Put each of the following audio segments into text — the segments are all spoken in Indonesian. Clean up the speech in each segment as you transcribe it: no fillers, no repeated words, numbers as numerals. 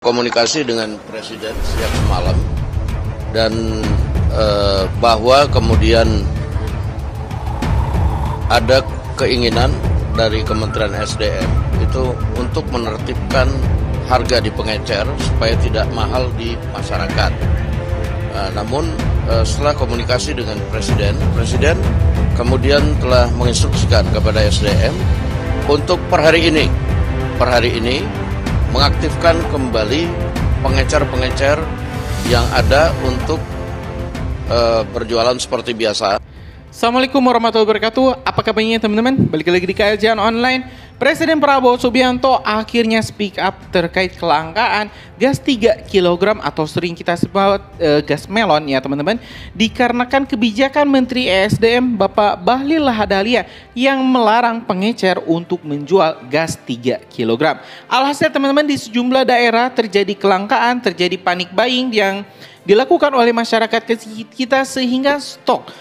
Komunikasi dengan Presiden sejak semalam dan bahwa kemudian ada keinginan dari Kementerian SDM itu untuk menertibkan harga di pengecer supaya tidak mahal di masyarakat. Namun setelah komunikasi dengan Presiden kemudian telah menginstruksikan kepada SDM untuk per hari ini mengaktifkan kembali pengecer-pengecer yang ada untuk berjualan seperti biasa. Assalamualaikum warahmatullahi wabarakatuh. Apa kabarnya teman-teman? Balik lagi di Kajian Online. Presiden Prabowo Subianto akhirnya speak up terkait kelangkaan gas 3 kg atau sering kita sebut gas melon ya teman-teman. Dikarenakan kebijakan Menteri ESDM Bapak Bahlil Lahadalia yang melarang pengecer untuk menjual gas 3 kg. Alhasil teman-teman di sejumlah daerah terjadi kelangkaan, terjadi panic buying yang dilakukan oleh masyarakat kita sehingga stok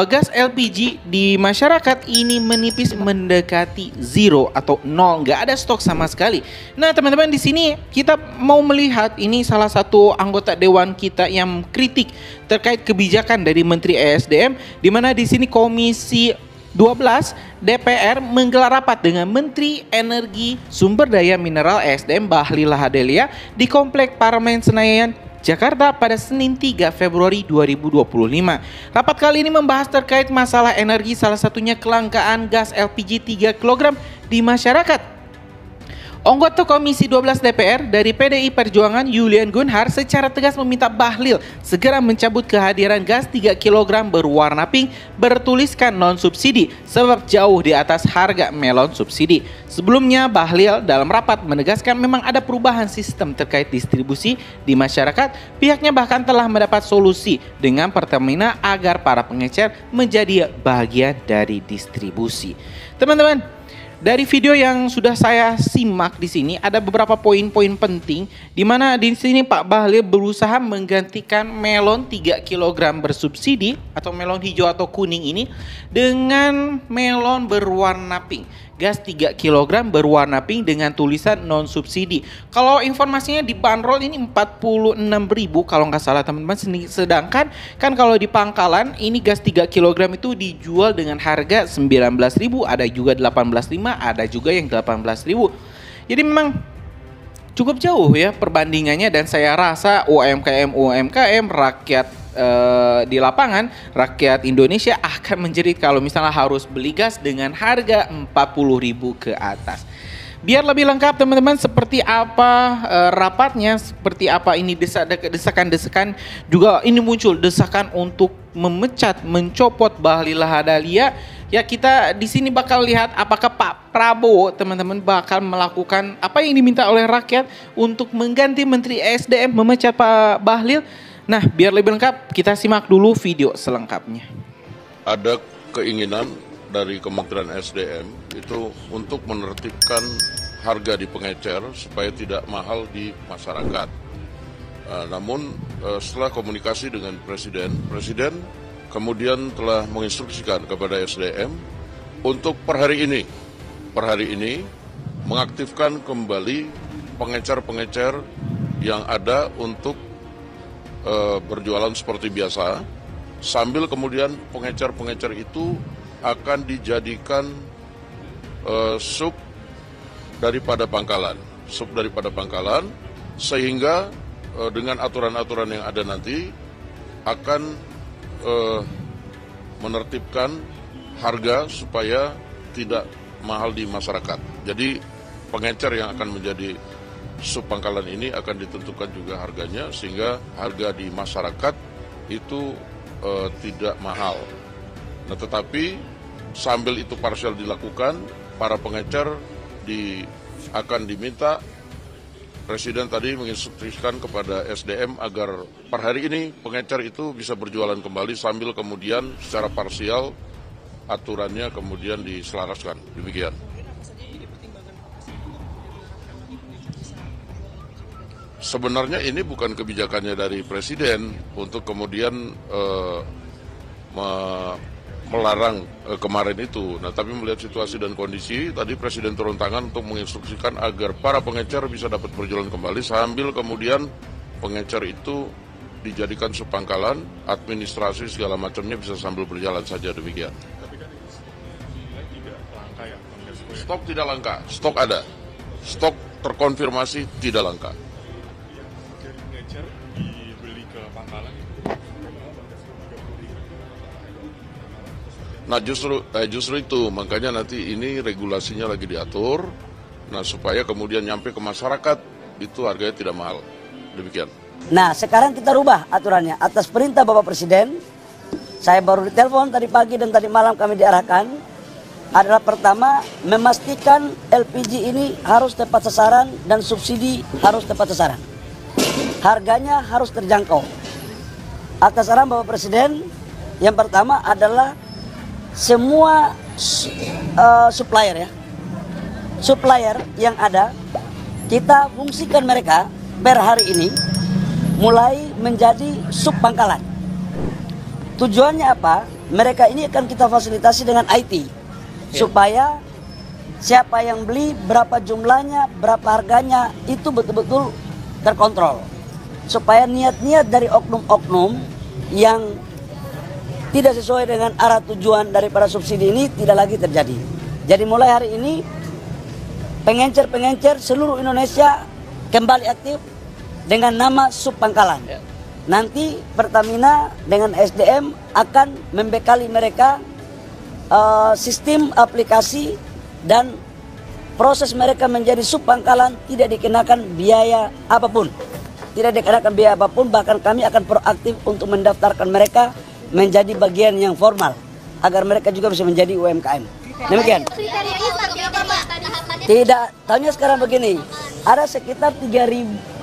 gas LPG di masyarakat ini menipis mendekati zero atau nol, nggak ada stok sama sekali. Nah teman-teman, di sini kita mau melihat ini salah satu anggota dewan kita yang kritik terkait kebijakan dari Menteri ESDM, di mana di sini Komisi 12 DPR menggelar rapat dengan Menteri Energi Sumber Daya Mineral ESDM Bahlil Lahadalia di Komplek Parlemen Senayan Jakarta pada Senin 3 Februari 2025. Rapat kali ini membahas terkait masalah energi, salah satunya kelangkaan gas LPG 3 kg di masyarakat. Anggota Komisi 12 DPR dari PDI Perjuangan Yulian Gunhar secara tegas meminta Bahlil segera mencabut kehadiran gas 3 kg berwarna pink bertuliskan non-subsidi sebab jauh di atas harga melon subsidi. Sebelumnya Bahlil dalam rapat menegaskan memang ada perubahan sistem terkait distribusi di masyarakat. Pihaknya bahkan telah mendapat solusi dengan Pertamina agar para pengecer menjadi bagian dari distribusi. Teman-teman, dari video yang sudah saya simak di sini ada beberapa poin-poin penting di mana di sini Pak Bahlil berusaha menggantikan melon 3 kg bersubsidi atau melon hijau atau kuning ini dengan melon berwarna pink. Gas 3 kg berwarna pink dengan tulisan non subsidi. Kalau informasinya dibanderol ini 46.000 kalau nggak salah teman-teman. Sedangkan kan kalau di pangkalan ini gas 3 kg itu dijual dengan harga 19.000, ada juga 18.500, ada juga yang 18.000. Jadi memang cukup jauh ya perbandingannya, dan saya rasa UMKM rakyat di lapangan, rakyat Indonesia akan menjerit kalau misalnya harus beli gas dengan harga 40.000 ke atas. Biar lebih lengkap teman-teman seperti apa rapatnya, seperti apa ini desakan-desakan, juga ini muncul desakan untuk memecat, mencopot Bahlil Lahadalia. Ya, kita di sini bakal lihat apakah Pak Prabowo teman-teman bakal melakukan apa yang diminta oleh rakyat untuk mengganti Menteri ESDM, memecat Pak Bahlil. Nah, biar lebih lengkap kita simak dulu video selengkapnya. Ada keinginan dari Kementerian SDM itu untuk menertibkan harga di pengecer supaya tidak mahal di masyarakat. Namun setelah komunikasi dengan Presiden kemudian telah menginstruksikan kepada SDM untuk per hari ini mengaktifkan kembali pengecer-pengecer yang ada untuk berjualan seperti biasa, sambil kemudian pengecer-pengecer itu akan dijadikan sub daripada pangkalan, sehingga dengan aturan-aturan yang ada nanti akan menertibkan harga supaya tidak mahal di masyarakat. Jadi pengecer yang akan menjadi sub pangkalan ini akan ditentukan juga harganya sehingga harga di masyarakat itu tidak mahal. Nah, tetapi sambil itu parsial dilakukan, para pengecer akan diminta, Presiden tadi menginstruksikan kepada SDM agar per hari ini pengecer itu bisa berjualan kembali sambil kemudian secara parsial aturannya kemudian diselaraskan. Demikian. Sebenarnya ini bukan kebijakannya dari Presiden untuk kemudian melarang kemarin itu. Nah, tapi melihat situasi dan kondisi, tadi Presiden turun tangan untuk menginstruksikan agar para pengecer bisa dapat berjalan kembali sambil kemudian pengecer itu dijadikan subpangkalan, administrasi segala macamnya bisa sambil berjalan saja, demikian. Tapi kan dinilai tidak langka ya, Stok tidak langka, stok ada. Stok terkonfirmasi tidak langka. yang dari pengecer dibeli ke pangkalan itu Nah justru itu, makanya nanti ini regulasinya lagi diatur, nah supaya kemudian nyampe ke masyarakat, itu harganya tidak mahal, demikian. Nah sekarang kita rubah aturannya, atas perintah Bapak Presiden, saya baru ditelepon tadi pagi dan tadi malam kami diarahkan, adalah pertama memastikan LPG ini harus tepat sasaran dan subsidi harus tepat sasaran. Harganya harus terjangkau. Atas arahan Bapak Presiden, yang pertama adalah semua supplier ya, supplier yang ada kita fungsikan mereka per hari ini mulai menjadi subpangkalan. Tujuannya apa? Mereka ini akan kita fasilitasi dengan IT supaya siapa yang beli, berapa jumlahnya, berapa harganya itu betul-betul terkontrol. Supaya niat-niat dari oknum-oknum yang tidak sesuai dengan arah tujuan daripada subsidi ini tidak lagi terjadi. Jadi mulai hari ini pengencer-pengencer seluruh Indonesia kembali aktif dengan nama subpangkalan. Nanti Pertamina dengan SDM akan membekali mereka sistem aplikasi dan proses mereka menjadi subpangkalan tidak dikenakan biaya apapun. Tidak dikenakan biaya apapun, bahkan kami akan proaktif untuk mendaftarkan mereka menjadi bagian yang formal agar mereka juga bisa menjadi UMKM. Demikian. Tidak, tahunya sekarang begini. Ada sekitar 370.000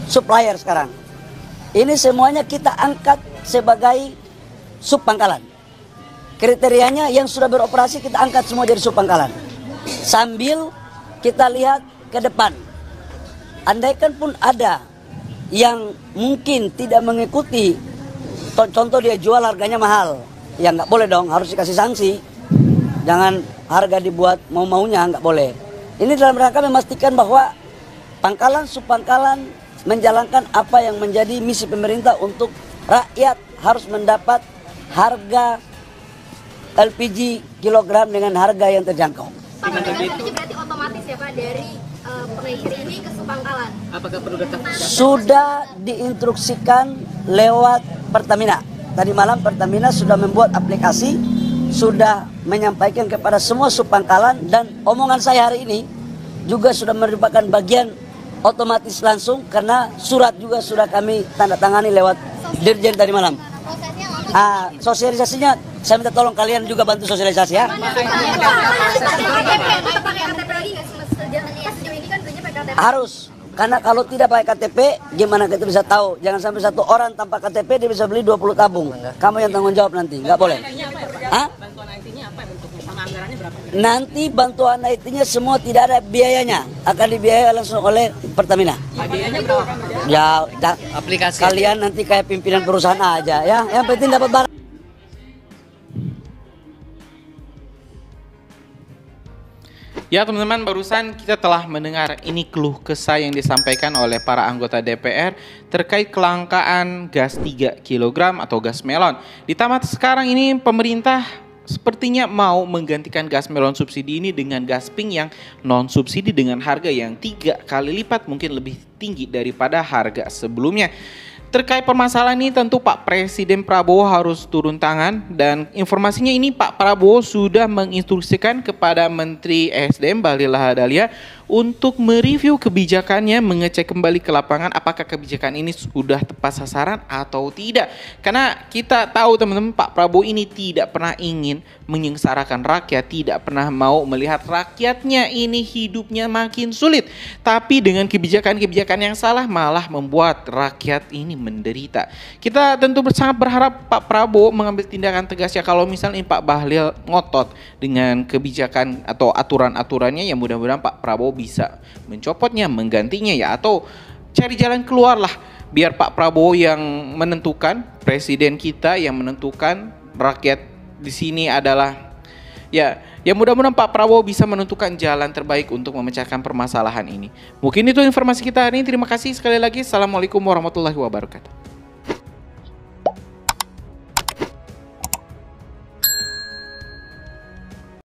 supplier sekarang. Ini semuanya kita angkat sebagai subpangkalan. Kriterianya yang sudah beroperasi kita angkat semua jadi subpangkalan. Sambil kita lihat ke depan. Andaikan pun ada yang mungkin tidak mengikuti, contoh dia jual harganya mahal, ya nggak boleh dong, harus dikasih sanksi. Jangan harga dibuat mau-maunya, nggak boleh. Ini dalam rangka memastikan bahwa pangkalan subpangkalan menjalankan apa yang menjadi misi pemerintah untuk rakyat harus mendapat harga LPG kilogram dengan harga yang terjangkau. Pak, berarti otomatis ya Pak dari pengecer ini ke subpangkalan. Apakah perlu datang? Sudah diinstruksikan lewat Pertamina. Tadi malam Pertamina sudah membuat aplikasi, sudah menyampaikan kepada semua subpangkalan, dan omongan saya hari ini juga sudah merupakan bagian otomatis langsung karena surat juga sudah kami tanda tangani lewat Dirjen tadi malam. Sosialisasinya saya minta tolong kalian juga bantu sosialisasi ya. Harus, karena kalau tidak pakai KTP gimana kita bisa tahu? Jangan sampai satu orang tanpa KTP dia bisa beli 20 tabung. Kamu yang tanggung jawab nanti, nggak boleh. Bantuan IT-nya apa bentuknya? Sama anggarannya berapa? Nanti bantuan IT-nya semua tidak ada biayanya, akan dibiayai langsung oleh Pertamina. Biayanya berapa? Ya, Aplikasi. kalian nanti kayak pimpinan perusahaan aja ya. Yang penting dapat barang. Ya teman-teman, barusan kita telah mendengar ini keluh kesah yang disampaikan oleh para anggota DPR terkait kelangkaan gas 3 kg atau gas melon. Ditambah sekarang ini pemerintah sepertinya mau menggantikan gas melon subsidi ini dengan gas pink yang non subsidi dengan harga yang 3 kali lipat, mungkin lebih tinggi daripada harga sebelumnya. Terkait permasalahan ini tentu Pak Presiden Prabowo harus turun tangan, dan informasinya ini Pak Prabowo sudah menginstruksikan kepada Menteri ESDM Bahlil Lahadalia untuk mereview kebijakannya, mengecek kembali ke lapangan apakah kebijakan ini sudah tepat sasaran atau tidak. Karena kita tahu teman-teman, Pak Prabowo ini tidak pernah ingin menyengsarakan rakyat, tidak pernah mau melihat rakyatnya ini hidupnya makin sulit. Tapi dengan kebijakan-kebijakan yang salah malah membuat rakyat ini menderita. Kita tentu sangat berharap Pak Prabowo mengambil tindakan tegas ya, kalau misalnya Pak Bahlil ngotot dengan kebijakan atau aturan-aturannya, ya mudah-mudahan Pak Prabowo bisa mencopotnya, menggantinya ya, atau cari jalan keluar lah biar Pak Prabowo yang menentukan, presiden kita yang menentukan, rakyat di sini adalah ya mudah-mudahan Pak Prabowo bisa menentukan jalan terbaik untuk memecahkan permasalahan ini. Mungkin itu informasi kita hari ini. Terima kasih sekali lagi. Assalamualaikum warahmatullahi wabarakatuh.